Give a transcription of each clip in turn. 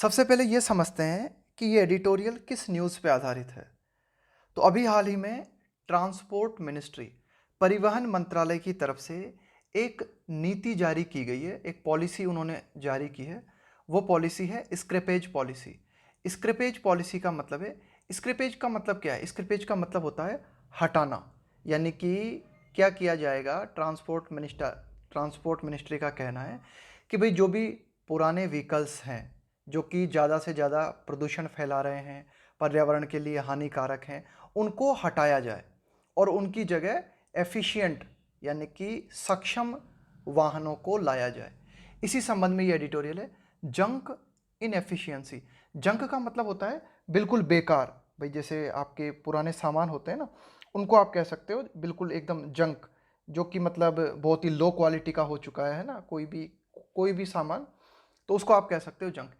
सबसे पहले ये समझते हैं कि ये एडिटोरियल किस न्यूज़ पे आधारित है। तो अभी हाल ही में ट्रांसपोर्ट मिनिस्ट्री, परिवहन मंत्रालय की तरफ से एक नीति जारी की गई है, एक पॉलिसी उन्होंने जारी की है। वो पॉलिसी है स्क्रैपेज पॉलिसी। स्क्रैपेज पॉलिसी का मतलब है, स्क्रैपेज का मतलब क्या है? स्क्रैपेज का मतलब होता है हटाना। यानी कि क्या किया जाएगा, ट्रांसपोर्ट मिनिस्ट्री का कहना है कि भाई जो भी पुराने व्हीकल्स हैं जो कि ज़्यादा से ज़्यादा प्रदूषण फैला रहे हैं, पर्यावरण के लिए हानिकारक हैं, उनको हटाया जाए और उनकी जगह एफिशिएंट यानी कि सक्षम वाहनों को लाया जाए। इसी संबंध में ये एडिटोरियल है। जंक इन एफिशिएंसी। जंक का मतलब होता है बिल्कुल बेकार। भाई जैसे आपके पुराने सामान होते हैं ना, उनको आप कह सकते हो बिल्कुल एकदम जंक, जो कि मतलब बहुत ही लो क्वालिटी का हो चुका है ना, कोई भी सामान, तो उसको आप कह सकते हो जंक।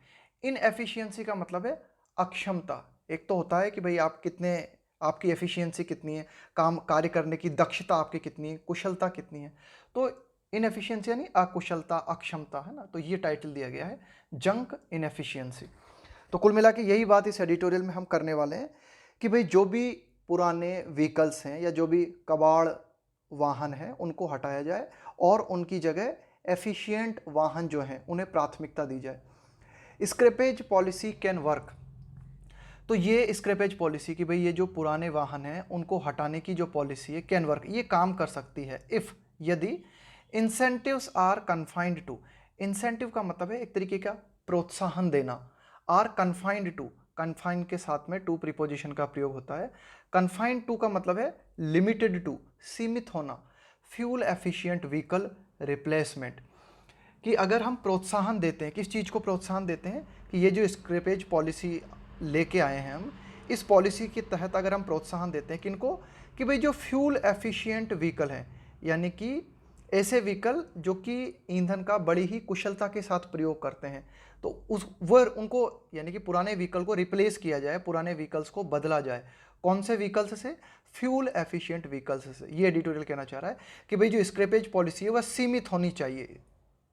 इनएफिशिएंसी का मतलब है अक्षमता। एक तो होता है कि भाई आपकी एफिशिएंसी कितनी है, कार्य करने की दक्षता आपकी कितनी है, कुशलता कितनी है। तो इनएफिशिएंसी यानी अकुशलता, अक्षमता, है ना। तो ये टाइटल दिया गया है, जंक इनएफिशिएंसी। तो कुल मिला के यही बात इस एडिटोरियल में हम करने वाले हैं कि भाई जो भी पुराने व्हीकल्स हैं या जो भी कबाड़ वाहन हैं उनको हटाया जाए और उनकी जगह एफिशिएंट वाहन जो हैं उन्हें प्राथमिकता दी जाए। Scrappage policy can work. तो ये स्क्रैपेज पॉलिसी कि भाई ये जो पुराने वाहन हैं उनको हटाने की जो पॉलिसी है, कैन वर्क, ये काम कर सकती है इफ़, यदि incentives are confined to. Incentive का मतलब है एक तरीके का प्रोत्साहन देना। आर कन्फाइंड टू, कन्फाइंड के साथ में टू प्रीपोजिशन का प्रयोग होता है। कन्फाइंड टू का मतलब है लिमिटेड टू, सीमित होना। फ्यूल एफिशिएंट व्हीकल रिप्लेसमेंट, कि अगर हम प्रोत्साहन देते हैं, किस चीज़ को प्रोत्साहन देते हैं, कि ये जो स्क्रैपेज पॉलिसी लेके आए हैं हम, इस पॉलिसी के तहत अगर हम प्रोत्साहन देते हैं किनको, कि भाई जो फ्यूल एफिशिएंट व्हीकल हैं, यानी कि ऐसे व्हीकल जो कि ईंधन का बड़ी ही कुशलता के साथ प्रयोग करते हैं, तो उनको यानी कि पुराने व्हीकल को रिप्लेस किया जाए, पुराने व्हीकल्स को बदला जाए। कौन से व्हीकल्स से? फ्यूल एफिशिएंट व्हीकल्स से। ये एडिटोरियल कहना चाह रहा है कि भाई जो स्क्रैपेज पॉलिसी है वह सीमित होनी चाहिए,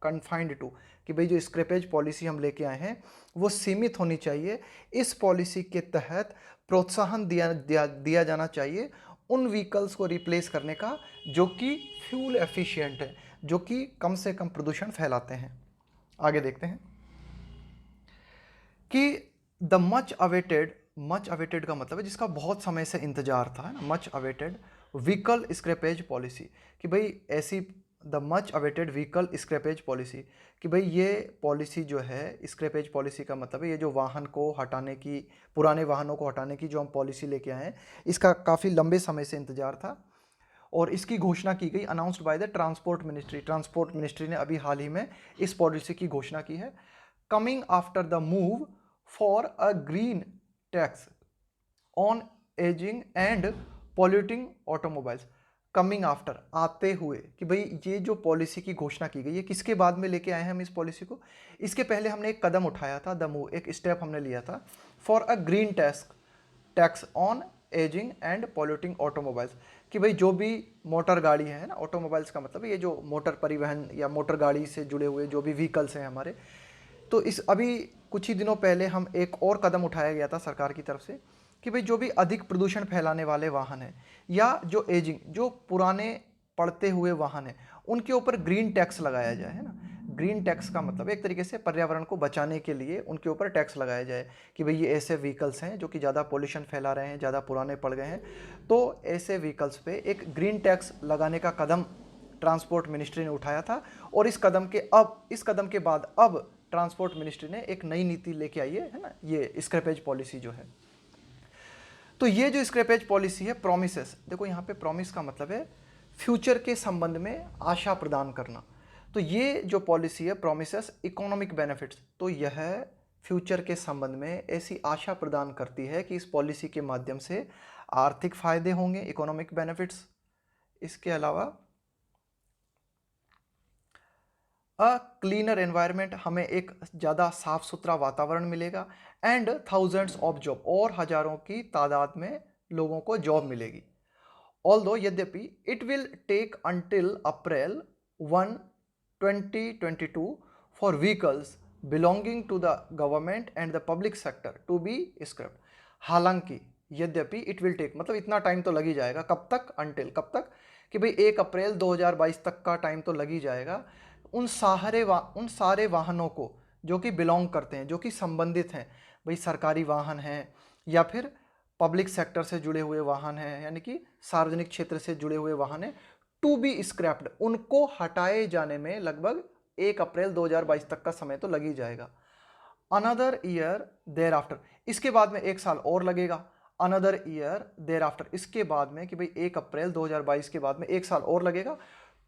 कन्फाइंड टू, कि भाई जो स्क्रैपेज पॉलिसी हम लेके आए हैं वो सीमित होनी चाहिए। इस पॉलिसी के तहत प्रोत्साहन दिया जाना चाहिए उन व्हीकल्स को रिप्लेस करने का जो कि फ्यूल एफिशिएंट है, जो कि कम से कम प्रदूषण फैलाते हैं। आगे देखते हैं कि द मच अवेटेड का मतलब है जिसका बहुत समय से इंतजार था, है ना, much awaited vehicle scrappage policy, कि भाई ऐसी the much awaited vehicle scrappage policy, कि भाई ये पॉलिसी जो है, स्क्रैपेज पॉलिसी का मतलब है ये जो वाहन को हटाने की, पुराने वाहनों को हटाने की जो हम पॉलिसी लेके आए हैं, इसका काफ़ी लंबे समय से इंतजार था और इसकी घोषणा की गई, announced by the transport ministry. Transport ministry ने अभी हाल ही में इस पॉलिसी की घोषणा की है। Coming after the move for a green tax on ageing and polluting automobiles. Coming after, आते हुए, कि भाई ये जो पॉलिसी की घोषणा की गई है किसके बाद में लेके आए हैं हम इस पॉलिसी को? इसके पहले हमने एक कदम उठाया था, द मूव, एक स्टेप हमने लिया था for a green tax on ageing and polluting automobiles, कि भाई जो भी मोटर गाड़ी है ना, ऑटोमोबाइल्स का मतलब ये जो मोटर परिवहन या मोटर गाड़ी से जुड़े हुए जो भी व्हीकल्स हैं हमारे, तो इस अभी कुछ ही दिनों पहले हम एक और कदम उठाया गया था सरकार की तरफ से कि भाई जो भी अधिक प्रदूषण फैलाने वाले वाहन हैं या जो एजिंग, जो पुराने पड़ते हुए वाहन हैं, उनके ऊपर ग्रीन टैक्स लगाया जाए, है ना। ग्रीन टैक्स का मतलब एक तरीके से पर्यावरण को बचाने के लिए उनके ऊपर टैक्स लगाया जाए कि भाई ये ऐसे व्हीकल्स हैं जो कि ज़्यादा पोल्यूशन फैला रहे हैं, ज़्यादा पुराने पड़ गए हैं, तो ऐसे व्हीकल्स पे एक ग्रीन टैक्स लगाने का कदम ट्रांसपोर्ट मिनिस्ट्री ने उठाया था। और इस कदम के बाद अब ट्रांसपोर्ट मिनिस्ट्री ने एक नई नीति लेके आई है ना, ये स्क्रैपेज पॉलिसी जो है। तो ये जो स्क्रैपेज पॉलिसी है, प्रोमिसेस, देखो यहाँ पे प्रोमिस का मतलब है फ्यूचर के संबंध में आशा प्रदान करना। तो ये जो पॉलिसी है प्रोमिसेस इकोनॉमिक बेनिफिट्स, तो यह फ्यूचर के संबंध में ऐसी आशा प्रदान करती है कि इस पॉलिसी के माध्यम से आर्थिक फायदे होंगे, इकोनॉमिक बेनिफिट्स। इसके अलावा अ क्लीनर एनवायरनमेंट, हमें एक ज़्यादा साफ सुथरा वातावरण मिलेगा, एंड थाउजेंड्स ऑफ जॉब, और हजारों की तादाद में लोगों को जॉब मिलेगी। ऑल्दो, यद्यपि, it will take until April 1 2022 for vehicles belonging to the government and the public sector to be scrapped. हालांकि, यद्यपि, इट विल टेक, मतलब इतना टाइम तो लग ही जाएगा। कब तक? अंटिल, कब तक? कि भाई 1 अप्रैल 2022 तक का टाइम तो लग ही जाएगा। उन सारे वाहनों को जो कि बिलोंग करते हैं, जो कि संबंधित हैं, भाई सरकारी वाहन हैं या फिर पब्लिक सेक्टर से जुड़े हुए वाहन हैं, यानी कि सार्वजनिक क्षेत्र से जुड़े हुए वाहन हैं, टू बी स्क्रैप्ड, उनको हटाए जाने में लगभग 1 अप्रैल 2022 तक का समय तो लग ही जाएगा। अनदर ईयर देयर आफ्टर, इसके बाद में 1 साल और लगेगा। अनदर ईयर देयर आफ्टर, इसके बाद में, कि भाई 1 अप्रैल 2022 के बाद में 1 साल और लगेगा।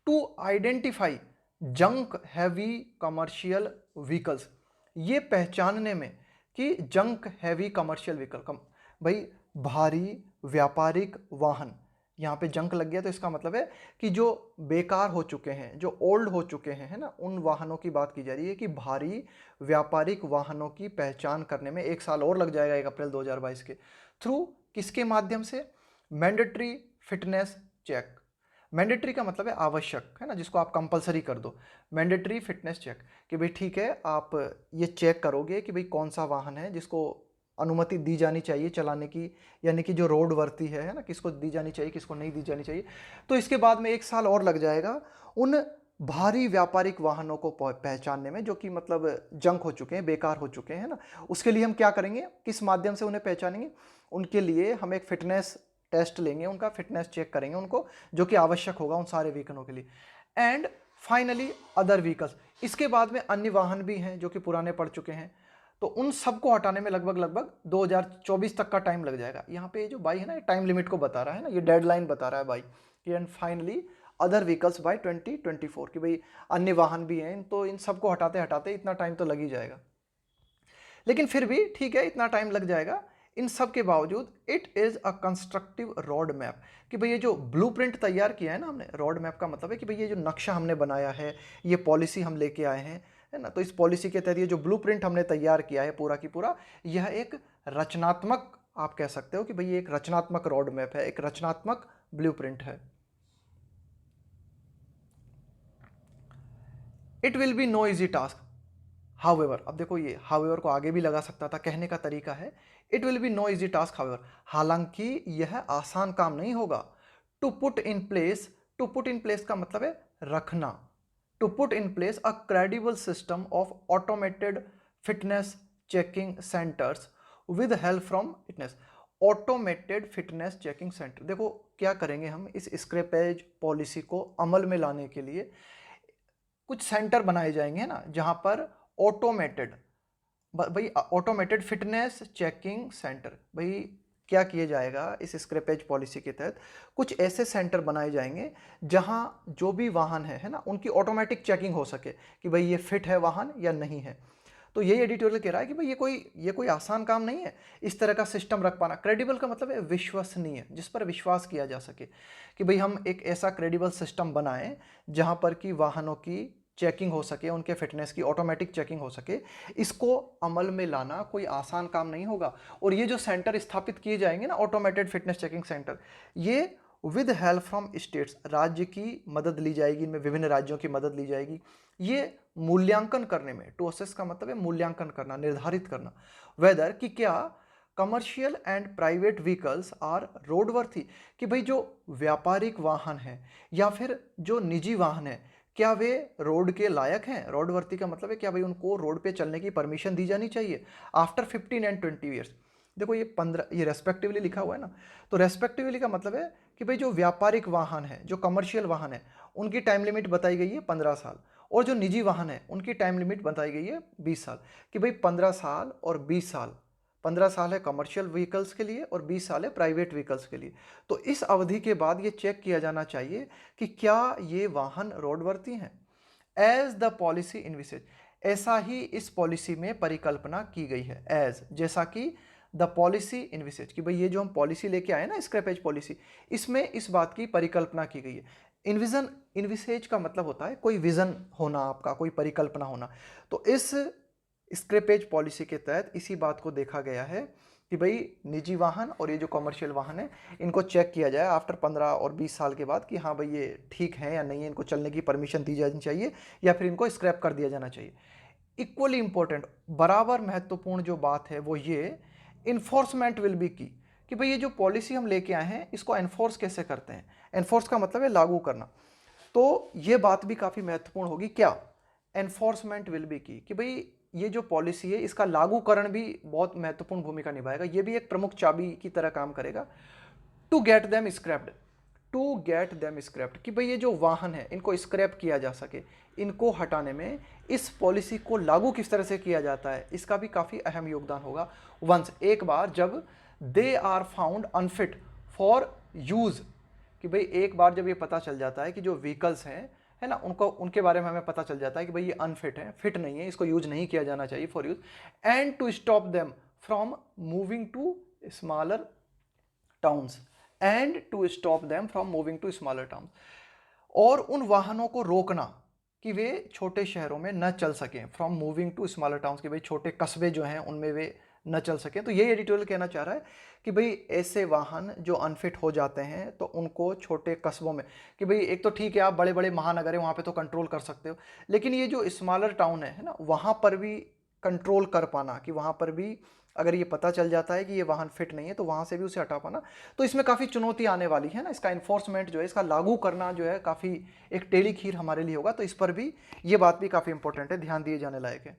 To identify junk heavy commercial vehicles, ये पहचानने में कि जंक हैवी कमर्शियल व्हीकल, भाई भारी व्यापारिक वाहन, यहाँ पे जंक लग गया तो इसका मतलब है कि जो बेकार हो चुके हैं, जो ओल्ड हो चुके हैं, है ना, उन वाहनों की बात की जा रही है कि भारी व्यापारिक वाहनों की पहचान करने में 1 साल और लग जाएगा 1 अप्रैल 2022 के थ्रू। किसके माध्यम से? Mandatory fitness check. मैंडेटरी का मतलब है आवश्यक, है ना, जिसको आप कंपलसरी कर दो। मैंडेटरी फिटनेस चेक, कि भाई ठीक है, आप ये चेक करोगे कि भाई कौन सा वाहन है जिसको अनुमति दी जानी चाहिए चलाने की, यानी कि जो रोड वर्ती है ना, किसको दी जानी चाहिए, किसको नहीं दी जानी चाहिए। तो इसके बाद में 1 साल और लग जाएगा उन भारी व्यापारिक वाहनों को पहचानने में, जो कि मतलब जंक हो चुके हैं, बेकार हो चुके हैं ना। उसके लिए हम क्या करेंगे, किस माध्यम से उन्हें पहचानेंगे? उनके लिए हम एक फिटनेस टेस्ट लेंगे, उनका फिटनेस चेक करेंगे उनको, जो कि आवश्यक होगा उन सारे व्हीकलों के लिए। एंड फाइनली अदर व्हीकल्स, इसके बाद में अन्य वाहन भी हैं जो कि पुराने पड़ चुके हैं, तो उन सबको हटाने में लगभग 2024 तक का टाइम लग जाएगा। यहाँ पे जो बाई है ना, ये टाइम लिमिट को बता रहा है ना, ये डेडलाइन बता रहा है बाई कि and finally other vehicles by 2024, कि भाई अन्य वाहन भी हैं, तो इन सबको हटाते हटाते इतना टाइम तो लग ही जाएगा। लेकिन फिर भी ठीक है, इतना टाइम लग जाएगा। इन सब के बावजूद it is a constructive road map, कि भाई ये जो ब्लूप्रिंट तैयार किया है ना हमने, रोड मैप का मतलब है कि भाई ये जो नक्शा हमने बनाया है, ये पॉलिसी हम लेके आए हैं, है ना, तो इस पॉलिसी के तहत ये जो ब्लूप्रिंट हमने तैयार किया है पूरा की पूरा, यह एक रचनात्मक, आप कह सकते हो कि भाई ये एक रचनात्मक रोड मैप है, एक रचनात्मक ब्लूप्रिंट है। It will be no easy task, however, अब देखो ये हाउएवर को आगे भी लगा सकता था, कहने का तरीका है it will be no easy task however, हालांकि यह आसान काम नहीं होगा। To put in place, to put in place का मतलब है रखना, to put in place a credible system of automated fitness checking centres with help from fitness, automated fitness checking centre. देखो क्या करेंगे हम इस स्क्रैपेज पॉलिसी को अमल में लाने के लिए, कुछ सेंटर बनाए जाएंगे ना, जहां पर ऑटोमेटेड, भाई ऑटोमेटेड फिटनेस चेकिंग सेंटर, भाई क्या किया जाएगा इस स्क्रैपेज पॉलिसी के तहत, कुछ ऐसे सेंटर बनाए जाएंगे जहां जो भी वाहन है ना, उनकी ऑटोमेटिक चेकिंग हो सके कि भाई ये फिट है वाहन या नहीं है। तो यही एडिटोरियल कह रहा है कि भाई ये कोई आसान काम नहीं है इस तरह का सिस्टम रख पाना। क्रेडिबल का मतलब है विश्वसनीय, जिस पर विश्वास किया जा सके, कि भाई हम एक ऐसा क्रेडिबल सिस्टम बनाएं जहां पर कि वाहनों की चेकिंग हो सके, उनके फिटनेस की ऑटोमेटिक चेकिंग हो सके। इसको अमल में लाना कोई आसान काम नहीं होगा। और ये जो सेंटर स्थापित किए जाएंगे ना, ऑटोमेटेड फिटनेस चेकिंग सेंटर, ये विद हेल्प फ्रॉम स्टेट्स, राज्य की मदद ली जाएगी, इनमें विभिन्न राज्यों की मदद ली जाएगी। ये मूल्यांकन करने में, टू असेस का मतलब है मूल्यांकन करना, निर्धारित करना, वेदर कि क्या commercial and private vehicles are roadworthy, कि भाई जो व्यापारिक वाहन है या फिर जो निजी वाहन है, क्या वे रोड के लायक हैं। रोडवर्थी का मतलब है क्या भाई उनको रोड पे चलने की परमिशन दी जानी चाहिए आफ्टर 15 एंड 20 ईयर्स। देखो ये 15, ये रेस्पेक्टिवली लिखा हुआ है ना, तो रेस्पेक्टिवली का मतलब है कि भाई जो व्यापारिक वाहन है, जो कमर्शियल वाहन है, उनकी टाइम लिमिट बताई गई है 15 साल, और जो निजी वाहन है उनकी टाइम लिमिट बताई गई है 20 साल, कि भाई 15 साल और 20 साल, 15 साल है कमर्शियल व्हीकल्स के लिए और 20 साल है प्राइवेट व्हीकल्स के लिए। तो इस अवधि के बाद ये चेक किया जाना चाहिए कि क्या ये वाहन रोडवर्ती हैं। एज द पॉलिसी इनविसेज, ऐसा ही इस पॉलिसी में परिकल्पना की गई है। एज, जैसा कि द पॉलिसी इनविसेज, कि भाई ये जो हम पॉलिसी लेके आए ना स्क्रैपेज पॉलिसी, इसमें इस बात की परिकल्पना की गई है। इनविजन, इनविसेज का मतलब होता है कोई विजन होना, आपका कोई परिकल्पना होना। तो इस स्क्रैपेज पॉलिसी के तहत इसी बात को देखा गया है कि भाई निजी वाहन और ये जो कमर्शियल वाहन है, इनको चेक किया जाए आफ्टर 15 और 20 साल के बाद कि हाँ भाई ये ठीक है या नहीं है, इनको चलने की परमिशन दी जानी चाहिए या फिर इनको स्क्रैप कर दिया जाना चाहिए। इक्वली इंपॉर्टेंट, बराबर महत्वपूर्ण जो बात है वो ये, इन्फोर्समेंट विल बी की, कि भाई ये जो पॉलिसी हम लेके आए हैं इसको एनफोर्स कैसे करते हैं। एनफोर्स का मतलब है लागू करना। तो ये बात भी काफ़ी महत्वपूर्ण होगी, क्या, एनफोर्समेंट विल बी की, कि भाई ये जो पॉलिसी है इसका लागूकरण भी बहुत महत्वपूर्ण भूमिका निभाएगा, ये भी एक प्रमुख चाबी की तरह काम करेगा। To get them scrapped, to get them scrapped, कि भाई ये जो वाहन है इनको स्क्रैप किया जा सके, इनको हटाने में इस पॉलिसी को लागू किस तरह से किया जाता है इसका भी काफ़ी अहम योगदान होगा। वंस, एक बार जब they are found unfit for use, कि भाई एक बार जब ये पता चल जाता है कि जो व्हीकल्स हैं, है ना, उनको उनके बारे में हमें पता चल जाता है कि भाई ये अनफिट है, फिट नहीं है, इसको यूज नहीं किया जाना चाहिए for use, and to stop them from moving to smaller towns, and to stop them from moving to smaller towns, और उन वाहनों को रोकना कि वे छोटे शहरों में न चल सकें, from moving to smaller towns, कि भाई छोटे कस्बे जो हैं उनमें वे न चल सकें। तो ये एडिटोरियल कहना चाह रहा है कि भाई ऐसे वाहन जो अनफिट हो जाते हैं तो उनको छोटे कस्बों में, कि भाई एक तो ठीक है आप बड़े बड़े महानगर है वहाँ पे तो कंट्रोल कर सकते हो, लेकिन ये जो स्मॉलर टाउन है ना, वहाँ पर भी कंट्रोल कर पाना, कि वहाँ पर भी अगर ये पता चल जाता है कि ये वाहन फिट नहीं है तो वहाँ से भी उसे हटा पाना। तो इसमें काफ़ी चुनौती आने वाली है ना, इसका इन्फोर्समेंट जो है, इसका लागू करना जो है काफ़ी एक टेढ़ी खीर हमारे लिए होगा। तो इस पर भी ये बात भी काफ़ी इंपॉर्टेंट है, ध्यान दिए जाने लायक है।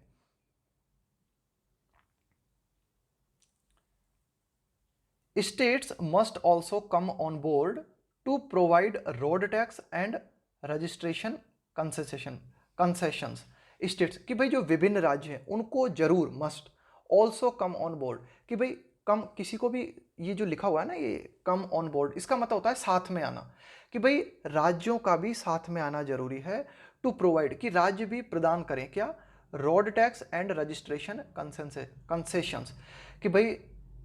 States must also come on board to provide road tax and registration concessions। States, कि भाई जो विभिन्न राज्य हैं उनको जरूर, must, also come on board, कि भाई कम, किसी को भी ये जो लिखा हुआ है ना, ये कम ऑन बोर्ड, इसका मतलब होता है साथ में आना, कि भाई राज्यों का भी साथ में आना जरूरी है। टू प्रोवाइड, कि राज्य भी प्रदान करें क्या, road tax and registration concessions, कि भाई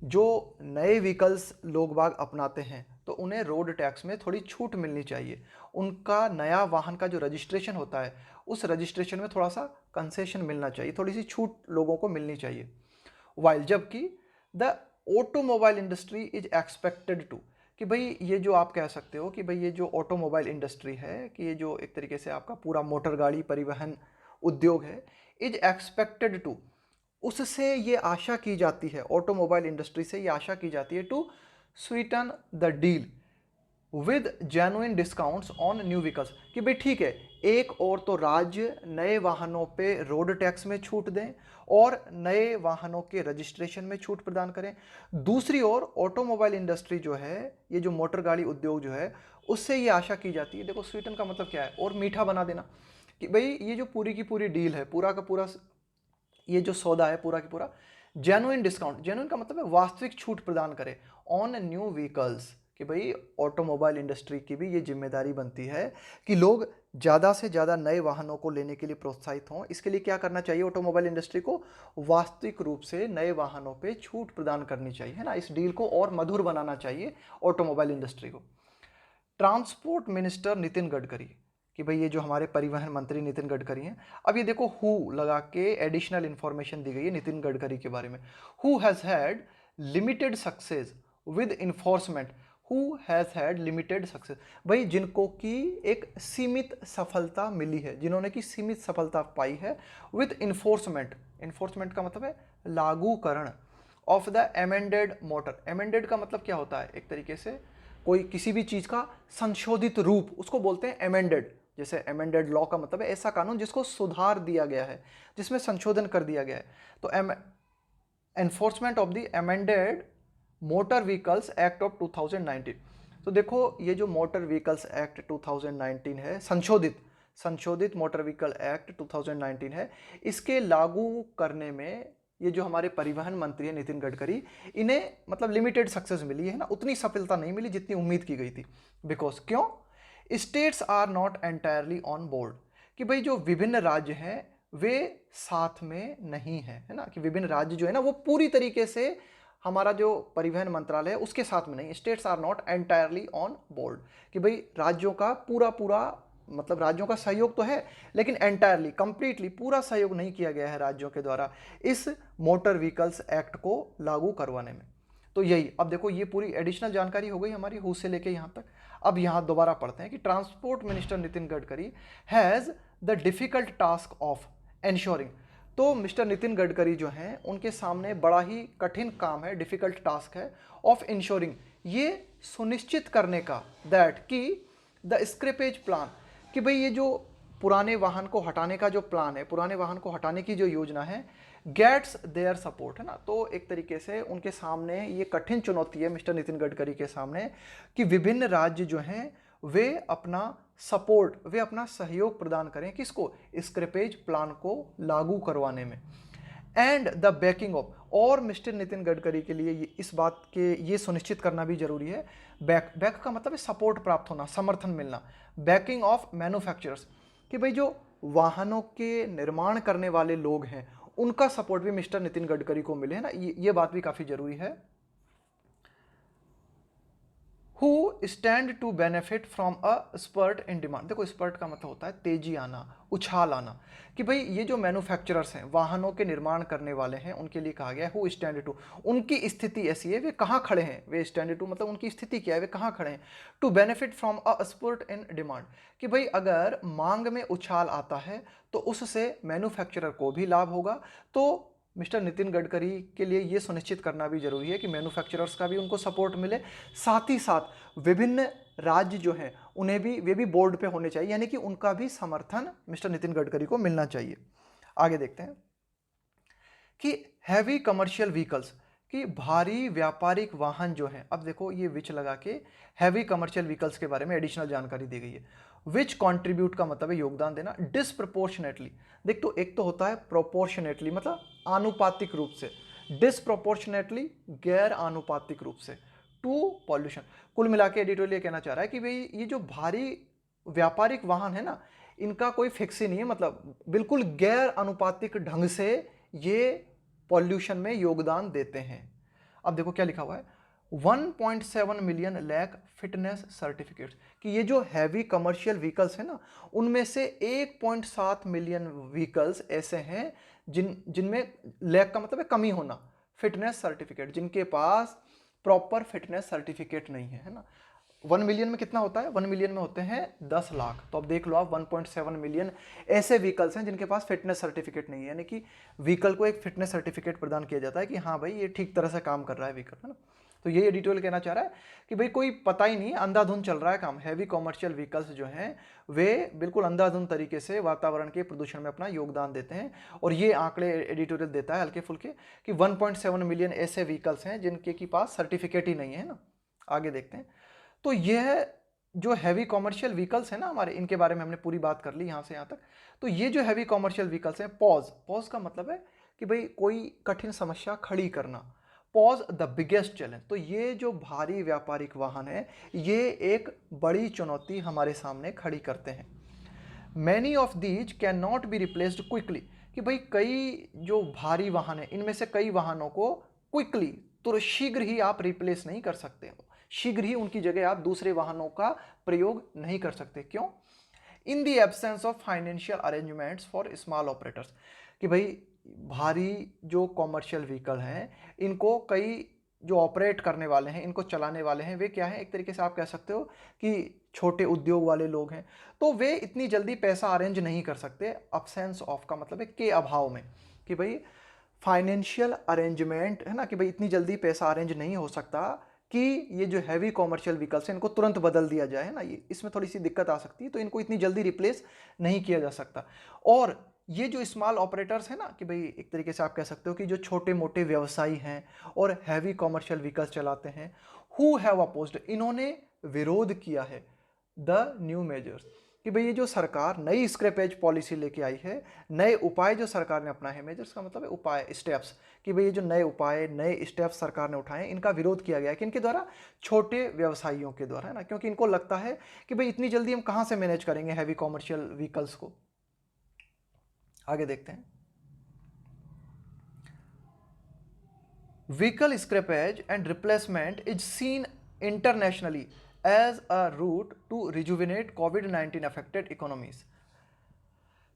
जो नए व्हीकल्स लोग बाग अपनाते हैं तो उन्हें रोड टैक्स में थोड़ी छूट मिलनी चाहिए, उनका नया वाहन का जो रजिस्ट्रेशन होता है उस रजिस्ट्रेशन में थोड़ा सा कंसेशन मिलना चाहिए, थोड़ी सी छूट लोगों को मिलनी चाहिए। वाइल, जबकि the automobile industry is expected to, कि भाई ये जो आप कह सकते हो कि भाई ये जो ऑटोमोबाइल इंडस्ट्री है, कि ये जो एक तरीके से आपका पूरा मोटर गाड़ी परिवहन उद्योग है, इज एक्सपेक्टेड टू, उससे ये आशा की जाती है, ऑटोमोबाइल इंडस्ट्री से ये आशा की जाती है, to sweeten the deal with genuine discounts on new vehicles, कि भाई ठीक है, एक और तो राज्य नए वाहनों पे रोड टैक्स में छूट दें और नए वाहनों के रजिस्ट्रेशन में छूट प्रदान करें, दूसरी ओर ऑटोमोबाइल इंडस्ट्री जो है, ये जो मोटर गाड़ी उद्योग जो है, उससे ये आशा की जाती है, देखो स्वीटन का मतलब क्या है, और मीठा बना देना, कि भाई ये जो पूरी की पूरी डील है, पूरा का पूरा ये जो सौदा है पूरा की पूरा, जेन्युइन डिस्काउंट, जेन्युइन का मतलब है वास्तविक छूट प्रदान करे ऑन न्यू व्हीकल्स, कि भाई ऑटोमोबाइल इंडस्ट्री की भी ये जिम्मेदारी बनती है कि लोग ज़्यादा से ज़्यादा नए वाहनों को लेने के लिए प्रोत्साहित हों। इसके लिए क्या करना चाहिए, ऑटोमोबाइल इंडस्ट्री को वास्तविक रूप से नए वाहनों पे छूट प्रदान करनी चाहिए, है ना, इस डील को और मधुर बनाना चाहिए ऑटोमोबाइल इंडस्ट्री को। ट्रांसपोर्ट मिनिस्टर नितिन गडकरी, कि भाई ये जो हमारे परिवहन मंत्री नितिन गडकरी हैं, अब ये देखो हु लगा के एडिशनल इंफॉर्मेशन दी गई है नितिन गडकरी के बारे में। Who has had limited success with enforcement, who has had limited success, भाई जिनको की एक सीमित सफलता मिली है, जिन्होंने की सीमित सफलता पाई है, विद इन्फोर्समेंट, इन्फोर्समेंट का मतलब है लागूकरण, of the amended motor, amended का मतलब क्या होता है, एक तरीके से कोई किसी भी चीज़ का संशोधित रूप, उसको बोलते हैं एमेंडेड। जैसे एमेंडेड लॉ का मतलब है ऐसा कानून जिसको सुधार दिया गया है, जिसमें संशोधन कर दिया गया है। तो enforcement of the amended motor vehicles act of 2019, तो देखो ये जो मोटर व्हीकल्स एक्ट 2019 है, संशोधित मोटर व्हीकल एक्ट 2019 है, इसके लागू करने में ये जो हमारे परिवहन मंत्री है नितिन गडकरी, इन्हें मतलब लिमिटेड सक्सेस मिली है ना, उतनी सफलता नहीं मिली जितनी उम्मीद की गई थी। बिकॉज क्यों, states are not entirely on board, कि भाई जो विभिन्न राज्य हैं वे साथ में नहीं है ना, कि विभिन्न राज्य जो है ना वो पूरी तरीके से हमारा जो परिवहन मंत्रालय है उसके साथ में नहीं, states are not entirely on board, कि भाई राज्यों का पूरा पूरा मतलब राज्यों का सहयोग तो है लेकिन एंटायरली कंप्लीटली पूरा सहयोग नहीं किया गया है राज्यों के द्वारा इस मोटर व्हीकल्स एक्ट को लागू करवाने में। तो यही, अब देखो ये पूरी एडिशनल जानकारी हो गई हमारी हु से लेके यहाँ तक। अब यहाँ दोबारा पढ़ते हैं कि transport minister Nitin Gadkari has the difficult task of ensuring, तो मिस्टर नितिन गडकरी जो हैं उनके सामने बड़ा ही कठिन काम है, डिफिकल्ट टास्क है ऑफ इंश्योरिंग, ये सुनिश्चित करने का दैट कि द स्क्रैपेज प्लान, कि भाई ये जो पुराने वाहन को हटाने का जो प्लान है, पुराने वाहन को हटाने की जो योजना है, गेट्स देयर सपोर्ट, है ना। तो एक तरीके से उनके सामने ये कठिन चुनौती है मिस्टर नितिन गडकरी के सामने कि विभिन्न राज्य जो हैं वे अपना सपोर्ट, वे अपना सहयोग प्रदान करें किसको, स्क्रैपेज प्लान को लागू करवाने में। एंड द बैकिंग ऑफ, और मिस्टर नितिन गडकरी के लिए इस बात के ये सुनिश्चित करना भी जरूरी है, बैक का मतलब है सपोर्ट प्राप्त होना, समर्थन मिलना, बैकिंग ऑफ मैन्युफैक्चरर्स, कि भाई जो वाहनों के निर्माण करने वाले लोग हैं उनका सपोर्ट भी मिस्टर नितिन गडकरी को मिले, है ना। ये बात भी काफी जरूरी है। Who stand to benefit from a spurt in demand। देखो स्पर्ट का मतलब होता है तेजी आना, उछाल आना, कि भाई ये जो मैन्युफैक्चरर्स हैं, वाहनों के निर्माण करने वाले हैं, उनके लिए कहा गया है हु स्टैंड टू, उनकी स्थिति ऐसी है, वे कहाँ खड़े हैं, वे स्टैंड टू मतलब उनकी स्थिति क्या है, वे कहाँ खड़े हैं, to benefit from a spurt in demand, कि भाई अगर मांग में उछाल आता है तो उससे मैन्युफैक्चरर को भी लाभ होगा। तो मिस्टर नितिन गडकरी के लिए ये सुनिश्चित करना भी जरूरी है कि मैन्युफैक्चरर्स का भी उनको सपोर्ट मिले, साथ ही साथ विभिन्न राज्य जो हैं उन्हें भी, वे भी बोर्ड पे होने चाहिए, यानी कि उनका भी समर्थन मिस्टर नितिन गडकरी को मिलना चाहिए। आगे देखते हैं कि हैवी कमर्शियल व्हीकल्स, कि भारी व्यापारिक वाहन जो हैं, अब देखो ये विच लगा के हैवी कमर्शियल व्हीकल्स के बारे में एडिशनल जानकारी दी गई है। विच कॉन्ट्रीब्यूट का मतलब है योगदान देना, डिसप्रपोर्शनेटली, देख तो एक तो होता है प्रोपोर्शनेटली मतलब आनुपातिक रूप से, डिसप्रोपोर्शनेटली गैर आनुपातिक रूप से, टू पॉल्यूशन। कुल मिला के एडिटोरियल ये कहना चाह रहा है कि भाई ये जो भारी व्यापारिक वाहन है ना, इनका कोई फिक्स ही नहीं है, मतलब बिल्कुल गैर अनुपातिक ढंग से ये पॉल्यूशन में योगदान देते हैं। अब देखो क्या लिखा हुआ है, 1.7 मिलियन लैक फिटनेस सर्टिफिकेट्स, कि ये जो हैवी कमर्शियल व्हीकल्स हैं ना, उनमें से 1.7 मिलियन व्हीकल्स ऐसे हैं जिनमें लैक का मतलब है कमी होना, फिटनेस सर्टिफिकेट, जिनके पास प्रॉपर फिटनेस सर्टिफिकेट नहीं है, है ना। 1 मिलियन में कितना होता है, 1 मिलियन में होते हैं 10 लाख, तो अब देख लो आप 1.7 मिलियन ऐसे व्हीकल्स हैं जिनके पास फिटनेस सर्टिफिकेट नहीं है, यानी कि व्हीकल को एक फिटनेस सर्टिफिकेट प्रदान किया जाता है कि हाँ भाई ये ठीक तरह से काम कर रहा है व्हीकल, है ना। तो ये एडिटोरियल कहना चाह रहा है कि भाई कोई पता ही नहीं, अंधाधुंध चल रहा है काम, हैवी कॉमर्शियल व्हीकल्स जो हैं वे बिल्कुल अंधाधुंध तरीके से वातावरण के प्रदूषण में अपना योगदान देते हैं। और ये आंकड़े एडिटोरियल देता है हल्के फुल्के कि 1.7 मिलियन ऐसे व्हीकल्स हैं जिनके की पास सर्टिफिकेट ही नहीं है ना। आगे देखते हैं, तो यह जो हैवी कॉमर्शियल व्हीकल्स हैं ना हमारे, इनके बारे में हमने पूरी बात कर ली यहाँ से यहाँ तक। तो ये जो हैवी कॉमर्शियल व्हीकल्स हैं, पॉज का मतलब है कि भाई कोई कठिन समस्या खड़ी करना, पॉज द बिगेस्ट चैलेंज। तो ये जो भारी व्यापारिक वाहन है ये एक बड़ी चुनौती हमारे सामने खड़ी करते हैं। Many of these can not be replaced quickly, कि भाई कई जो भारी वाहन है इनमें से कई वाहनों को क्विकली, तो शीघ्र ही आप रिप्लेस नहीं कर सकते, शीघ्र ही उनकी जगह आप दूसरे वाहनों का प्रयोग नहीं कर सकते। क्यों? In the absence of financial arrangements for small operators, कि भाई भारी जो कॉमर्शियल व्हीकल हैं इनको कई जो ऑपरेट करने वाले हैं, इनको चलाने वाले हैं, वे क्या है, एक तरीके से आप कह सकते हो कि छोटे उद्योग वाले लोग हैं, तो वे इतनी जल्दी पैसा अरेंज नहीं कर सकते। अब्सेंस ऑफ का मतलब है के अभाव में, कि भाई फाइनेंशियल अरेंजमेंट है ना, कि भाई इतनी जल्दी पैसा अरेंज नहीं हो सकता कि ये जो हैवी कॉमर्शियल व्हीकल्स हैं इनको तुरंत बदल दिया जाए, है ना। ये इसमें थोड़ी सी दिक्कत आ सकती है, तो इनको इतनी जल्दी रिप्लेस नहीं किया जा सकता। और ये जो स्मॉल ऑपरेटर्स हैं ना, कि भाई एक तरीके से आप कह सकते हो कि जो छोटे मोटे व्यवसायी हैं और हैवी कॉमर्शियल व्हीकल्स चलाते हैं, हु हैव अपोज्ड, इन्होंने विरोध किया है द न्यू मेजर्स, कि भाई ये जो सरकार नई स्क्रैपेज पॉलिसी लेके आई है, नए उपाय जो सरकार ने अपनाए हैं, मेजर्स का मतलब है उपाय, स्टेप्स, कि भाई ये जो नए उपाय, नए स्टेप्स सरकार ने उठाए, इनका विरोध किया गया है किनके द्वारा, छोटे व्यवसायियों के द्वारा, है ना। क्योंकि इनको लगता है कि भाई इतनी जल्दी हम कहाँ से मैनेज करेंगे हैवी कॉमर्शियल व्हीकल्स को। आगे देखते हैं, vehicle scrappage and replacement is seen internationally as a route to rejuvenate कोविड-19 अफेक्टेड इकोनॉमीज।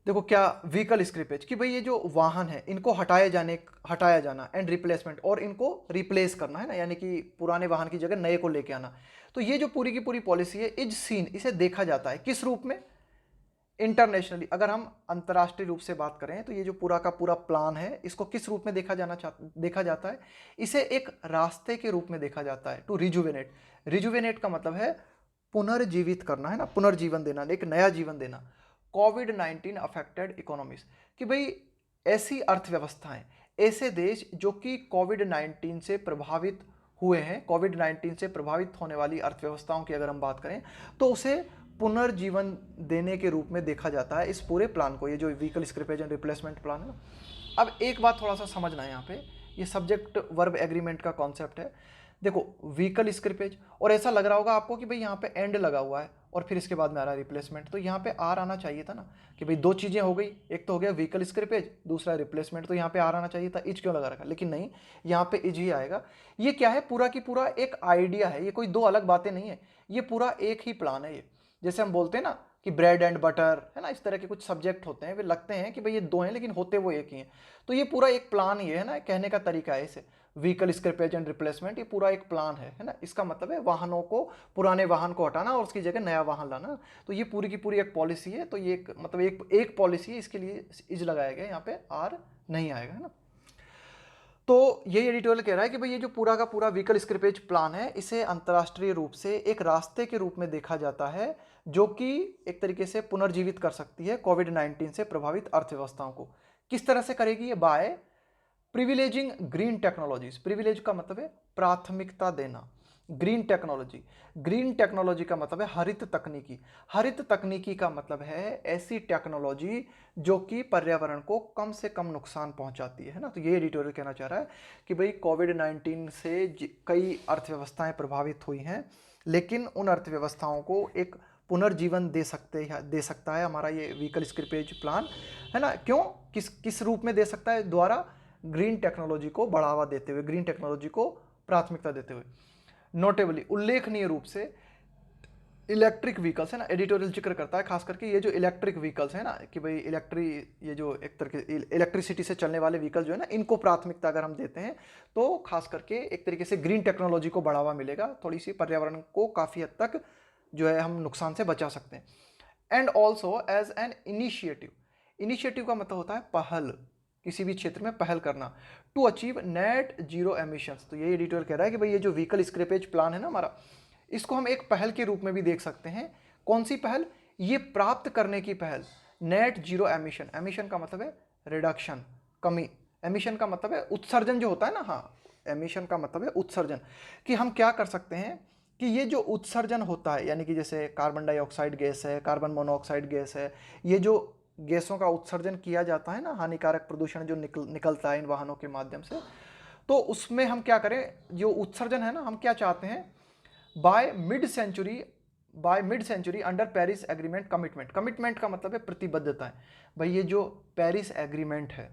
देखो क्या व्हीकल स्क्रैपेज, कि भाई ये जो वाहन है इनको हटाया जाना एंड रिप्लेसमेंट, और इनको रिप्लेस करना, है ना, यानी कि पुराने वाहन की जगह नए को लेके आना। तो ये जो पूरी की पूरी पॉलिसी है, इज सीन, इसे देखा जाता है किस रूप में, इंटरनेशनली अगर हम अंतर्राष्ट्रीय रूप से बात करें तो ये जो पूरा का पूरा प्लान है इसको किस रूप में देखा जाता है, इसे एक रास्ते के रूप में देखा जाता है। टू रिजुवेनेट, रिजुवेनेट का मतलब है पुनर्जीवित करना, है ना, पुनर्जीवन देना, एक नया जीवन देना। कोविड-19 अफेक्टेड इकोनॉमीज, कि भाई ऐसी अर्थव्यवस्थाएं, ऐसे देश जो कि कोविड-19 से प्रभावित हुए हैं, कोविड-19 से प्रभावित होने वाली अर्थव्यवस्थाओं की अगर हम बात करें तो उसे पुनर्जीवन देने के रूप में देखा जाता है इस पूरे प्लान को, ये जो vehicle scrappage and replacement plan है ना। अब एक बात थोड़ा सा समझना है यहाँ पे, ये सब्जेक्ट वर्ब एग्रीमेंट का कॉन्सेप्ट है। देखो व्हीकल स्क्रैपेज, और ऐसा लग रहा होगा आपको कि भाई यहाँ पे एंड लगा हुआ है और फिर इसके बाद में आ रहा है रिप्लेसमेंट, तो यहाँ पे आर आना चाहिए था ना, कि भाई दो चीज़ें हो गई, एक तो हो गया व्हीकल स्क्रैपेज, दूसरा रिप्लेसमेंट, तो यहाँ पे आर आना चाहिए था, इज क्यों लगा रखा, लेकिन नहीं, यहाँ पे इज ही आएगा। ये क्या है, पूरा की पूरा एक आइडिया है, ये कोई दो अलग बातें नहीं है, ये पूरा एक ही प्लान है। ये जैसे हम बोलते हैं ना कि ब्रेड एंड बटर, है ना, इस तरह के कुछ सब्जेक्ट होते हैं, वे लगते हैं कि भाई ये दो हैं लेकिन होते वो एक ही हैं। तो ये पूरा एक प्लान ही है ना, कहने का तरीका है इसे, व्हीकल स्क्रैपेज एंड रिप्लेसमेंट, ये पूरा एक प्लान है ना। इसका मतलब है वाहनों को, पुराने वाहन को हटाना और उसकी जगह नया वाहन लाना। तो ये पूरी की पूरी एक पॉलिसी है। तो ये एक मतलब एक पॉलिसी है, इसके लिए इज लगाया गया, यहाँ पे आर नहीं आएगा, है ना। तो ये एडिटोरियल कह रहा है कि भाई ये जो पूरा का पूरा व्हीकल स्क्रैपेज प्लान है, इसे अंतर्राष्ट्रीय रूप से एक रास्ते के रूप में देखा जाता है जो कि एक तरीके से पुनर्जीवित कर सकती है कोविड-19 से प्रभावित अर्थव्यवस्थाओं को। किस तरह से करेगी ये? By privileging green technologies, privilege का मतलब है प्राथमिकता देना, ग्रीन टेक्नोलॉजी, ग्रीन टेक्नोलॉजी का मतलब है हरित तकनीकी, हरित तकनीकी का मतलब है ऐसी टेक्नोलॉजी जो कि पर्यावरण को कम से कम नुकसान पहुंचाती है ना। तो ये एडिटोरियल कहना चाह रहा है कि भाई कोविड-19 से कई अर्थव्यवस्थाएं प्रभावित हुई हैं, लेकिन उन अर्थव्यवस्थाओं को एक पुनर्जीवन दे सकता है हमारा ये व्हीकल स्क्रैपेज प्लान, है ना। क्यों, किस रूप में दे सकता है? द्वारा ग्रीन टेक्नोलॉजी को बढ़ावा देते हुए, ग्रीन टेक्नोलॉजी को प्राथमिकता देते हुए। नोटेबली, उल्लेखनीय रूप से इलेक्ट्रिक व्हीकल्स, है ना, एडिटोरियल जिक्र करता है खास करके ये जो इलेक्ट्रिक व्हीकल्स है ना, कि भाई ये जो एक तरह के इलेक्ट्रिसिटी से चलने वाले व्हीकल जो है ना, इनको प्राथमिकता अगर हम देते हैं तो खास करके एक तरीके से ग्रीन टेक्नोलॉजी को बढ़ावा मिलेगा, थोड़ी सी पर्यावरण को काफ़ी हद तक जो है हम नुकसान से बचा सकते हैं। And also as an initiative, initiative का मतलब होता है पहल, किसी भी क्षेत्र में पहल करना, to achieve net zero emissions. तो ये एडिटोरियल कह रहा है कि भाई ये जो व्हीकल स्क्रैपेज प्लान है ना हमारा, इसको हम एक पहल के रूप में भी देख सकते हैं। कौन सी पहल? ये प्राप्त करने की पहल, नेट जीरो एमिशन, एमिशन का मतलब है रिडक्शन, कमी, एमिशन का मतलब है उत्सर्जन जो होता है ना, हाँ, एमिशन का मतलब है उत्सर्जन, कि हम क्या कर सकते हैं कि ये जो उत्सर्जन होता है, यानी कि जैसे कार्बन डाइऑक्साइड गैस है, कार्बन मोनोऑक्साइड गैस है, ये जो गैसों का उत्सर्जन किया जाता है ना, हानिकारक प्रदूषण जो निकलता है इन वाहनों के माध्यम से, तो उसमें हम क्या करें, जो उत्सर्जन है ना, हम क्या चाहते हैं, by mid century under Paris agreement commitment, commitment का मतलब है प्रतिबद्धताएं। भाई ये जो पेरिस एग्रीमेंट है,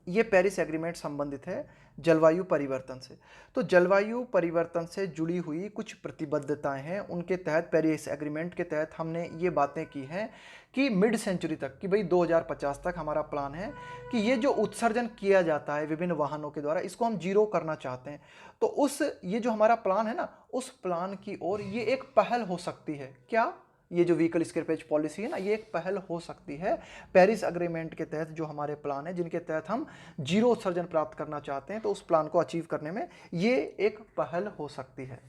ये पेरिस एग्रीमेंट संबंधित है जलवायु परिवर्तन से। तो जलवायु परिवर्तन से जुड़ी हुई कुछ प्रतिबद्धताएं हैं, उनके तहत पेरिस एग्रीमेंट के तहत हमने ये बातें की हैं कि मिड सेंचुरी तक, कि भाई 2050 तक हमारा प्लान है कि ये जो उत्सर्जन किया जाता है विभिन्न वाहनों के द्वारा, इसको हम जीरो करना चाहते हैं। तो ये जो हमारा प्लान है ना, उस प्लान की ओर ये एक पहल हो सकती है। क्या? ये जो व्हीकल स्क्रैपेज पॉलिसी है ना, ये एक पहल हो सकती है पेरिस एग्रीमेंट के तहत। जो हमारे प्लान है जिनके तहत हम जीरो उत्सर्जन प्राप्त करना चाहते हैं, तो उस प्लान को अचीव करने में ये एक पहल हो सकती है।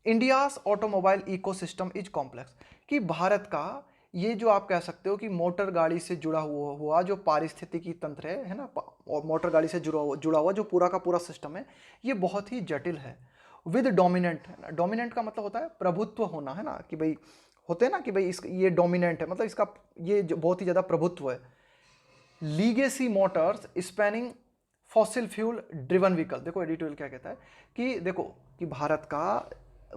India's automobile ecosystem is complex, कि भारत का ये जो आप कह सकते हो कि मोटर गाड़ी से जुड़ा हुआ जो पारिस्थितिकी तंत्र है ना, और मोटर गाड़ी से जुड़ा हुआ जो पूरा का पूरा सिस्टम है, ये बहुत ही जटिल है। विद डोमिनेंट, है ना, डोमिनेंट का मतलब होता है प्रभुत्व होना, है ना, कि भाई होते हैं ना कि भाई ये डोमिनेंट है, मतलब इसका ये जो बहुत ही ज़्यादा प्रभुत्व है। Legacy Motors spanning fossil fuel driven vehicle, देखो एडिटोरियल क्या कहता है कि देखो कि भारत का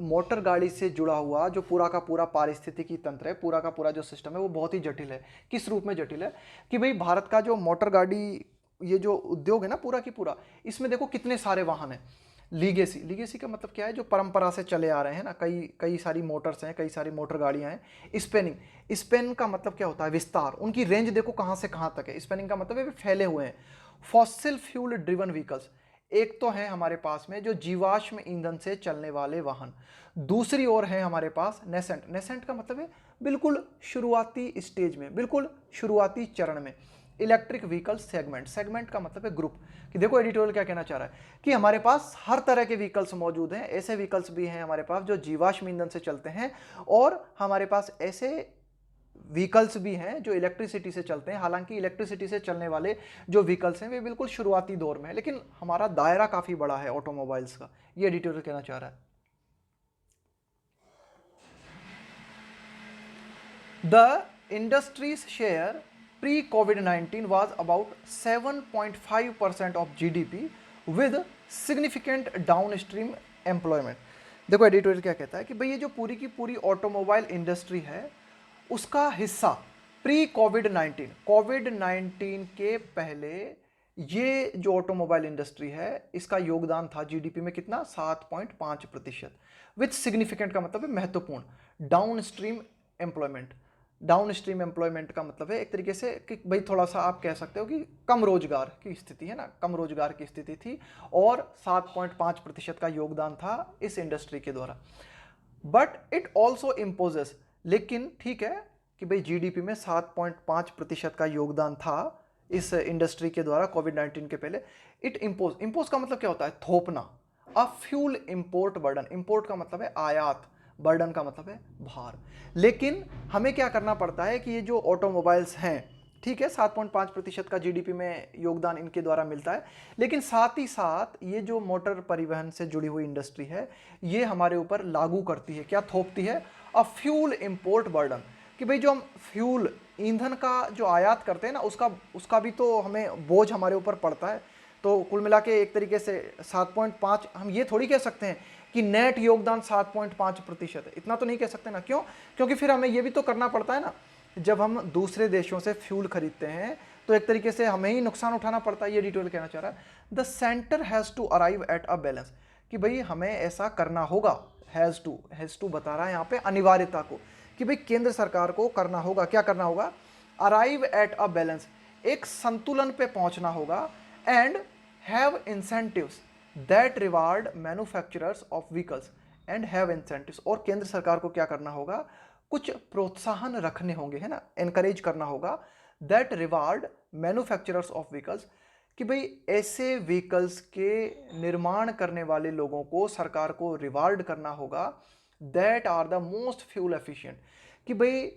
मोटर गाड़ी से जुड़ा हुआ जो पूरा का पूरा पारिस्थितिकी तंत्र है, पूरा का पूरा जो सिस्टम है, वो बहुत ही जटिल है। किस रूप में जटिल है? कि भाई भारत का जो मोटर गाड़ी ये जो उद्योग है ना पूरा की पूरा, इसमें देखो कितने सारे वाहन हैं। लीगेसी का मतलब क्या है? जो परंपरा से चले आ रहे हैं ना, कई सारी मोटर्स हैं, कई सारी मोटर गाड़ियां हैं। स्पेन का मतलब क्या होता है? विस्तार, उनकी रेंज देखो कहां से कहां तक है। स्पेनिंग का मतलब है फैले हुए हैं। फॉसिल फ्यूल ड्रिवन व्हीकल्स, एक तो है हमारे पास में जो जीवाश्म ईंधन से चलने वाले वाहन, दूसरी ओर है हमारे पास नेसेंट, नेसेंट का मतलब है बिल्कुल शुरुआती स्टेज में, बिल्कुल शुरुआती चरण में। इलेक्ट्रिक व्हीकल सेगमेंट, सेगमेंट का मतलब है ग्रुप, कि देखो एडिटोरियल क्या कहना चाह रहा है कि हमारे पास हर तरह के व्हीकल्स मौजूद हैं। ऐसे व्हीकल्स भी हैं हमारे पास जो जीवाश्म ईंधन से चलते हैं, और हमारे पास ऐसे व्हीकल्स भी हैं जो इलेक्ट्रिसिटी से चलते हैं। हालांकि इलेक्ट्रिसिटी से चलने वाले जो व्हीकल्स हैं वे बिल्कुल शुरुआती दौर में है, लेकिन हमारा दायरा काफी बड़ा है ऑटोमोबाइल्स का, ये एडिटोरियल कहना चाह रहा है। The industries share pre-COVID-19 was about 7.5% of GDP with significant downstream employment। देखो एडिटोरियल क्या कहता है कि भाई ये जो पूरी की पूरी ऑटोमोबाइल इंडस्ट्री है उसका हिस्सा कोविड 19 के पहले ये जो ऑटोमोबाइल इंडस्ट्री है इसका योगदान था जीडीपी में कितना, 7.5%। विथ सिग्निफिकेंट का मतलब है महत्वपूर्ण। डाउनस्ट्रीम एम्प्लॉयमेंट, डाउनस्ट्रीम एम्प्लॉयमेंट का मतलब है एक तरीके से कि भाई थोड़ा सा आप कह सकते हो कि कम रोजगार की स्थिति है ना, कम रोजगार की स्थिति थी, और 7.5% का योगदान था इस इंडस्ट्री के द्वारा। बट इट ऑल्सो इम्पोजेस, लेकिन ठीक है कि भाई जीडीपी में 7.5% का योगदान था इस इंडस्ट्री के द्वारा कोविड-19 के पहले। इट इम्पोज, इम्पोज का मतलब क्या होता है, थोपना। A fuel import burden, import का मतलब है आयात, बर्डन का मतलब है भार। लेकिन हमें क्या करना पड़ता है कि ये जो ऑटोमोबाइल्स हैं, ठीक है 7.5% का जीडीपी में योगदान इनके द्वारा मिलता है, लेकिन साथ ही साथ ये जो मोटर परिवहन से जुड़ी हुई इंडस्ट्री है ये हमारे ऊपर लागू करती है, क्या थोपती है, अ फ्यूल इंपोर्ट बर्डन, कि भाई जो हम फ्यूल ईंधन का जो आयात करते हैं ना उसका भी तो हमें बोझ हमारे ऊपर पड़ता है। तो कुल मिला के एक तरीके से 7.5, हम ये थोड़ी कह सकते हैं कि नेट योगदान 7.5% है, इतना तो नहीं कह सकते ना। क्यों? क्योंकि फिर हमें ये भी तो करना पड़ता है ना, जब हम दूसरे देशों से फ्यूल खरीदते हैं तो एक तरीके से हमें ही नुकसान उठाना पड़ता है। ये डिटेल कहना चाह रहा है the centre has to arrive at a balance, कि भाई हमें ऐसा करना होगा। हैज टू बता रहा है यहाँ पे अनिवार्यता को, कि भाई केंद्र सरकार को करना होगा, क्या करना होगा, अराइव एट अ बैलेंस, एक संतुलन पे पहुंचना होगा, and have incentives that reward manufacturers of vehicles and have incentives, और केंद्र सरकार को क्या करना होगा, कुछ प्रोत्साहन रखने होंगे, है ना, एनकरेज करना होगा, that reward manufacturers of vehicles, कि भाई ऐसे व्हीकल्स के निर्माण करने वाले लोगों को सरकार को रिवार्ड करना होगा, that are the most fuel efficient, कि भाई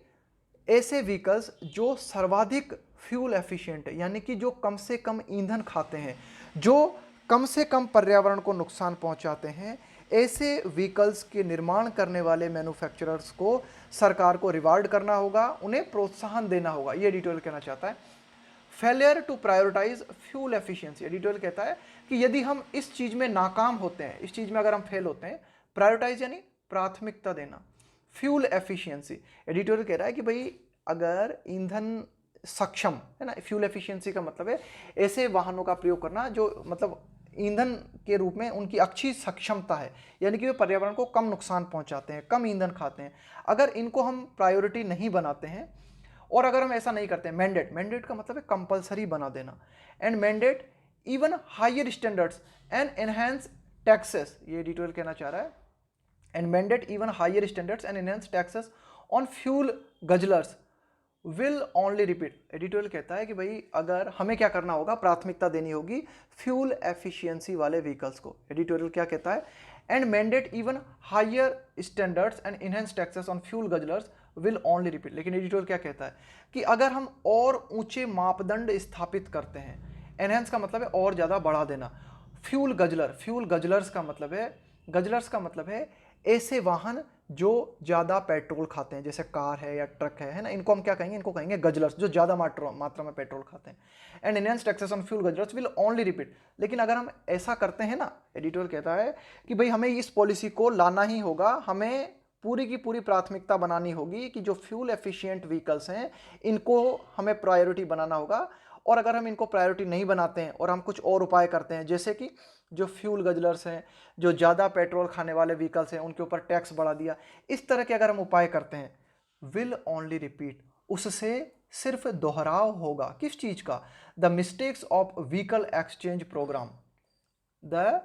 ऐसे व्हीकल्स जो सर्वाधिक फ्यूल एफिशिएंट है, यानी कि जो कम से कम ईंधन खाते हैं, जो कम से कम पर्यावरण को नुकसान पहुंचाते हैं, ऐसे व्हीकल्स के निर्माण करने वाले मैन्युफैक्चरर्स को सरकार को रिवार्ड करना होगा, उन्हें प्रोत्साहन देना होगा। ये एडिटोरियल कहना चाहता है। Failure to prioritize fuel efficiency, editorial कहता है कि यदि हम इस चीज में नाकाम होते हैं, इस चीज में अगर हम फेल होते हैं, प्रायोरिटाइज यानी प्राथमिकता देना, फ्यूल एफिशिएंसी, एडिटोरियल कह रहा है कि भाई अगर ईंधन सक्षम है ना, फ्यूल एफिशिएंसी का मतलब है ऐसे वाहनों का प्रयोग करना जो मतलब ईंधन के रूप में उनकी अच्छी सक्षमता है, यानी कि वे पर्यावरण को कम नुकसान पहुंचाते हैं, कम ईंधन खाते हैं। अगर इनको हम प्रायोरिटी नहीं बनाते हैं, और अगर हम ऐसा नहीं करते हैं, मैंडेट, मैंडेट का मतलब है कंपलसरी बना देना, and mandate even higher standards and enhance taxes, ये एडिटोरियल कहना चाह रहा है, and mandate even higher standards and enhance taxes on fuel guzzlers will only repeat, editorial कहता है कि भाई अगर हमें क्या करना होगा, प्राथमिकता देनी होगी फ्यूल एफिशिएंसी वाले व्हीकल्स को। एडिटोरियल क्या कहता है, and mandate even higher standards and enhance taxes on fuel guzzlers will only repeat, लेकिन एडिटोरियल क्या कहता है कि अगर हम और ऊंचे मापदंड स्थापित करते हैं, एनहेंस का मतलब है और ज्यादा बढ़ा देना, फ्यूल गजलर, फ्यूल गजलर्स का मतलब है, गजलर्स का मतलब है ऐसे वाहन जो ज्यादा पेट्रोल खाते हैं, जैसे कार है या ट्रक है ना, इनको हम क्या कहेंगे, इनको कहेंगे गजलर्स, जो ज्यादा मात्रा में पेट्रोल खाते हैं। And enhance taxes on fuel guzzlers will only repeat, लेकिन अगर हम ऐसा करते हैं ना, एडिटोरियल कहता है कि भाई हमें इस पॉलिसी को लाना ही होगा, हमें पूरी की पूरी प्राथमिकता बनानी होगी कि जो फ्यूल एफिशिएंट व्हीकल्स हैं इनको हमें प्रायोरिटी बनाना होगा। और अगर हम इनको प्रायोरिटी नहीं बनाते हैं और हम कुछ और उपाय करते हैं, जैसे कि जो फ्यूल गजलर्स हैं, जो ज़्यादा पेट्रोल खाने वाले व्हीकल्स हैं, उनके ऊपर टैक्स बढ़ा दिया, इस तरह के अगर हम उपाय करते हैं, विल ओनली रिपीट, उससे सिर्फ दोहराव होगा, किस चीज़ का, the mistakes of vehicle exchange program, the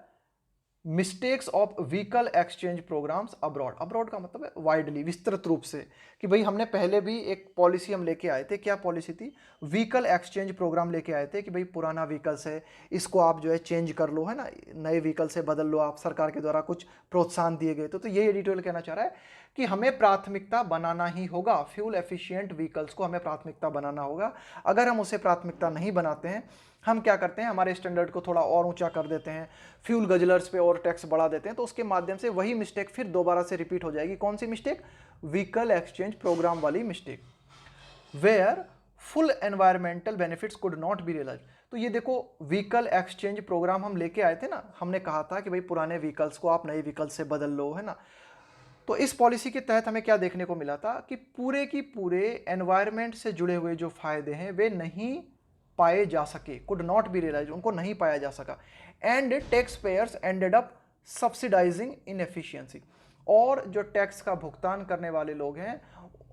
mistakes of vehicle exchange programs abroad. Abroad का मतलब है वाइडली, विस्तृत रूप से, कि भाई हमने पहले भी एक पॉलिसी हम लेके आए थे। क्या पॉलिसी थी? व्हीकल एक्सचेंज प्रोग्राम लेके आए थे कि भाई पुराना व्हीकल्स है, इसको आप जो है चेंज कर लो, है ना, नए व्हीकल से बदल लो आप, सरकार के द्वारा कुछ प्रोत्साहन दिए गए। तो ये एडिटोरियल कहना चाह रहा है कि हमें प्राथमिकता बनाना ही होगा, फ्यूल एफिशिएंट व्हीकल्स को हमें प्राथमिकता बनाना होगा। अगर हम उसे प्राथमिकता नहीं बनाते हैं, हम क्या करते हैं, हमारे स्टैंडर्ड को थोड़ा और ऊंचा कर देते हैं, फ्यूल गजलर्स पे और टैक्स बढ़ा देते हैं, तो उसके माध्यम से वही मिस्टेक फिर दोबारा से रिपीट हो जाएगी। कौन सी मिस्टेक? व्हीकल एक्सचेंज प्रोग्राम वाली mistake, where full environmental benefits could not be realize. तो ये देखो, व्हीकल एक्सचेंज प्रोग्राम हम लेके आए थे ना, हमने कहा था कि भाई पुराने व्हीकल्स को आप नए व्हीकल से बदल लो, है ना। तो इस पॉलिसी के तहत हमें क्या देखने को मिला था कि पूरे की पूरे एनवायरमेंट से जुड़े हुए जो फायदे हैं वे नहीं पाए जा सके, कुड नॉट बी रियलाइज, उनको नहीं पाया जा सका। And tax payers ended up subsidising inefficiency, और जो टैक्स का भुगतान करने वाले लोग हैं,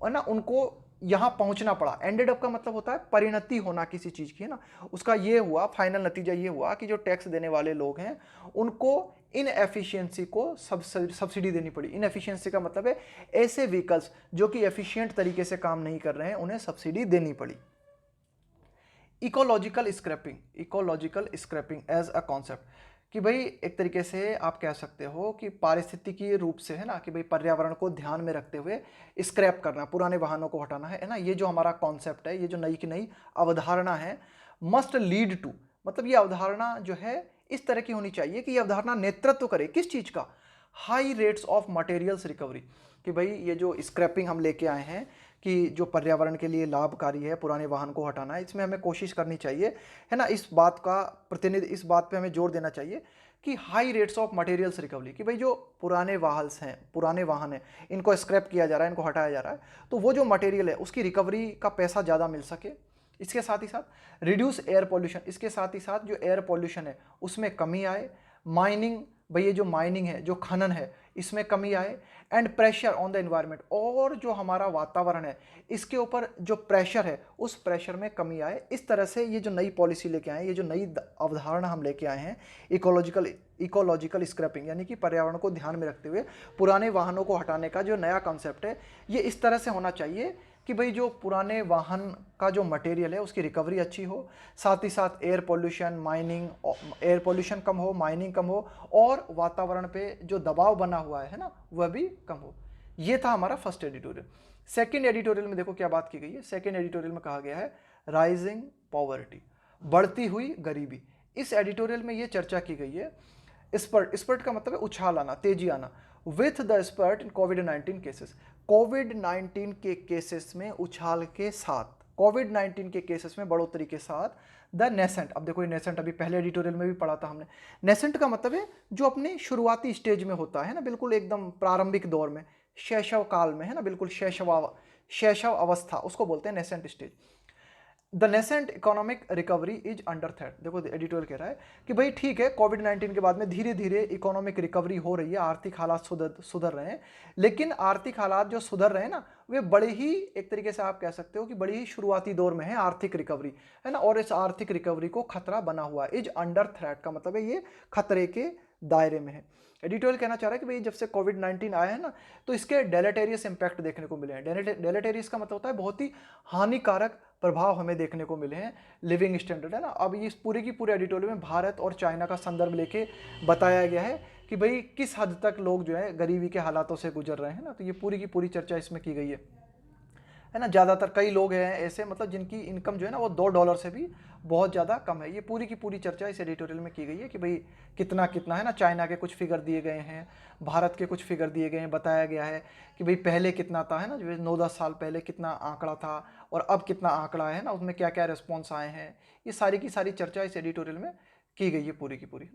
है ना, उनको यहाँ पहुंचना पड़ा। एंडेड अप का मतलब होता है परिणति होना किसी चीज की, है ना। उसका ये हुआ, फाइनल नतीजा ये हुआ कि जो टैक्स देने वाले लोग हैं उनको इनएफिशिएंसी को सब्सिडी देनी पड़ी। इनएफिशिएंसी का मतलब है ऐसे व्हीकल्स जो कि एफिशिएंट तरीके से काम नहीं कर रहे हैं, उन्हें सब्सिडी देनी पड़ी। Ecological scrapping, ecological scrapping as a concept, कि भाई एक तरीके से आप कह सकते हो कि पारिस्थितिकी रूप से, है ना, कि भाई पर्यावरण को ध्यान में रखते हुए स्क्रैप करना, पुराने वाहनों को हटाना है ना। ये जो हमारा कॉन्सेप्ट है, ये जो नई की नई अवधारणा है, मस्ट लीड टू, मतलब ये अवधारणा जो है इस तरह की होनी चाहिए कि ये अवधारणा नेतृत्व करे किस चीज का? High rates of materials recovery. कि भाई ये जो स्क्रैपिंग हम लेके आए हैं कि जो पर्यावरण के लिए लाभकारी है, पुराने वाहन को हटाना है, इसमें हमें कोशिश करनी चाहिए, है ना, इस बात का प्रतिनिधि, इस बात पे हमें जोर देना चाहिए कि high rates of materials recovery, कि भाई जो पुराने वाहन हैं, इनको स्क्रैप किया जा रहा है, इनको हटाया जा रहा है, तो वो जो मटेरियल है उसकी रिकवरी का पैसा ज़्यादा मिल सके। इसके साथ ही साथ रिड्यूस एयर पॉल्यूशन, इसके साथ ही साथ जो एयर पॉल्यूशन है उसमें कमी आए। माइनिंग, भाई ये जो माइनिंग है, जो खनन है, इसमें कमी आए। And pressure on the environment, और जो हमारा वातावरण है इसके ऊपर जो प्रेशर है उस प्रेशर में कमी आए। इस तरह से ये जो नई पॉलिसी लेके आए, ये जो नई अवधारणा हम लेके आए हैं, इकोलॉजिकल स्क्रैपिंग, यानी कि पर्यावरण को ध्यान में रखते हुए पुराने वाहनों को हटाने का जो नया कॉन्सेप्ट है, ये इस तरह से होना चाहिए कि भाई जो पुराने वाहन का जो मटेरियल है उसकी रिकवरी अच्छी हो, साथ ही साथ एयर पोल्यूशन कम हो, माइनिंग कम हो, और वातावरण पे जो दबाव बना हुआ है ना, वह भी कम हो। ये था हमारा फर्स्ट एडिटोरियल। सेकंड एडिटोरियल में देखो क्या बात की गई है। सेकंड एडिटोरियल में कहा गया है राइजिंग पॉवर्टी, बढ़ती हुई गरीबी। इस एडिटोरियल में ये चर्चा की गई है, स्पर्ट का मतलब है उछाल आना, तेजी आना। विथ द स्पर्ट इन कोविड-19 केसेस, कोविड-19 के केसेस में उछाल के साथ, कोविड-19 के केसेस में बढ़ोतरी के साथ, द नेसेंट, अब देखो ये नेसेंट अभी पहले एडिटोरियल में भी पढ़ा था हमने। नेसेंट का मतलब है जो अपने शुरुआती स्टेज में होता है ना, बिल्कुल एकदम प्रारंभिक दौर में, शैशव काल में, है ना, बिल्कुल शैशव अवस्था, उसको बोलते हैं nascent stage. The nascent economic recovery is under threat. देखो एडिटोरियल कह रहा है कि भाई ठीक है, कोविड-19 के बाद में धीरे धीरे इकोनॉमिक रिकवरी हो रही है, आर्थिक हालात सुधर रहे हैं, लेकिन आर्थिक हालात जो सुधर रहे हैं ना, वे बड़े ही, एक तरीके से आप कह सकते हो कि बड़ी ही शुरुआती दौर में है आर्थिक रिकवरी, है ना, और इस आर्थिक रिकवरी को खतरा बना हुआ है। इज अंडर थ्रेट का मतलब है ये खतरे के दायरे में है। एडिटोरियल कहना चाह रहा है कि भाई जब से कोविड-19 आया है ना, तो इसके डेलेटेरियस इंपैक्ट देखने को मिले हैं। डेलेटेरियस का मतलब होता है बहुत ही हानिकारक प्रभाव हमें देखने को मिले हैं लिविंग स्टैंडर्ड, है ना। अब इस पूरे की पूरे एडिटोरियल में भारत और चाइना का संदर्भ लेके बताया गया है कि भाई किस हद तक लोग जो है गरीबी के हालातों से गुजर रहे हैं ना, तो ये पूरी की पूरी चर्चा इसमें की गई है ना। ज़्यादातर कई लोग हैं ऐसे, मतलब जिनकी इनकम जो है ना वो $2 से भी बहुत ज़्यादा कम है। ये पूरी की पूरी चर्चा इस एडिटोरियल में की गई है कि भाई कितना कितना, है ना, चाइना के कुछ फिगर दिए गए हैं, भारत के कुछ फिगर दिए गए हैं, बताया गया है कि भाई पहले कितना था, है ना, जो 9-10 साल पहले कितना आंकड़ा था और अब कितना आंकड़ा है ना, उसमें क्या क्या रिस्पॉन्स आए हैं। ये सारी की सारी चर्चा इस एडिटोरियल में की गई है पूरी की पूरी।